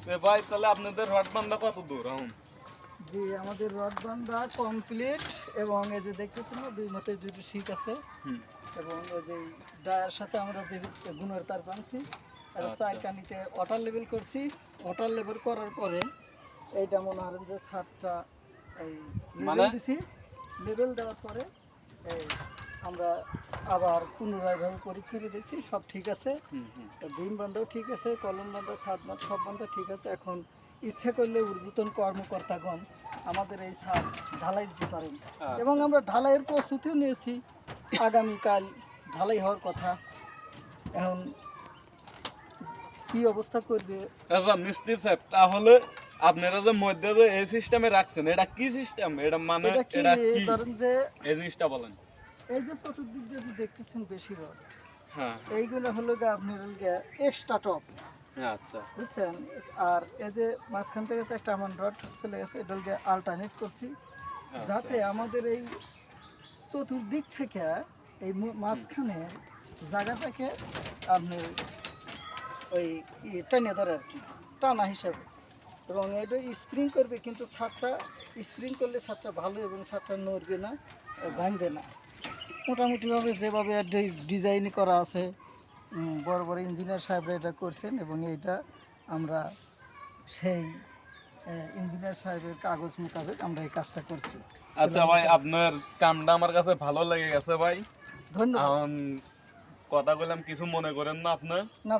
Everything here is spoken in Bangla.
ভাই তাহলে আপনাদের রড বান্ধা কত দূর এখন? জি আমাদের রড বান্ধা কমপ্লিট এবং এই যে দেখতেছেন না দুই মতে দুটো শিক আছে এবং ওই যে ডায়ার সাথে আমরা যে গুণের তার বানছি আর আচ্ছা। চার কানিতে ওয়াটার লেভেল করছি। ওয়াটার লেভেল করার পরে এইটা মনে করেন যে ছাদটা এই মানে? লেভেল দিছি। লেভেল দেওয়ার পরে এই আমরা আবার পুনরায়ভাবে পরীক্ষা করে দিয়েছি, সব ঠিক আছে। বিম বান্ধাও ঠিক আছে, কলম বান্ধা, ছাদ বান্ধ সব বান্ধা ঠিক আছে। এখন ইচ্ছা করলে ঊর্ধ্বতন কর্মকর্তাগণ আমাদের এই ছাদ ঢালাই দিতে পারেন এবং আমরা ঢালাইয়ের প্রস্তুতিও নিয়েছি। আগামীকাল ঢালাই হওয়ার কথা। এখন কি অবস্থা করবে আচ্ছা মিস্ত্রি সাহেব, তাহলে আপনারা যে মধ্যে যে এই সিস্টেমে রাখছেন, এটা কি সিস্টেম? এটা মানে এটা কি? এটা কি? ধরেন যে এই জিনিসটা বলেন। এই যে চতুর্দিক দিয়ে যে দেখতেছেন বেশি রড, হ্যাঁ এইগুলো হলো গিয়ে আপনার হলো গিয়ে এক্সট্রা টপ, আচ্ছা বুঝছেন। আর এই যে মাঝখান থেকে যে একটা আমার রড চলে গেছে, এটা হলো গিয়ে আল্টারনেট করছি যাতে আমাদের এই চতুর্দিক থেকে এই মাঝখানে জায়গাটাকে আপনি ওই টেনে ধরে আর কি, টানা হিসাবে। এবং এটা স্প্রিং করবে, কিন্তু ছাদটা স্প্রিং করলে ছাদটা ভালো এবং ছাদটা নড়বে না, ভাঙবে না। মোটামুটিভাবে যেভাবে ডিজাইন করা আছে, বড় বড় ইঞ্জিনিয়ার সাহেবরা এটা করছেন এবং এইটা আমরা সেই ইঞ্জিনিয়ার সাহেবের কাগজ মোতাবেক আমরা এই কাজটা করছি। আচ্ছা ভাই, আপনার কামটা আমার কাছে ভালো লেগে গেছে ভাই। ধন্যবাদ। কথা বললাম, কিছু মনে করেন না আপনার? না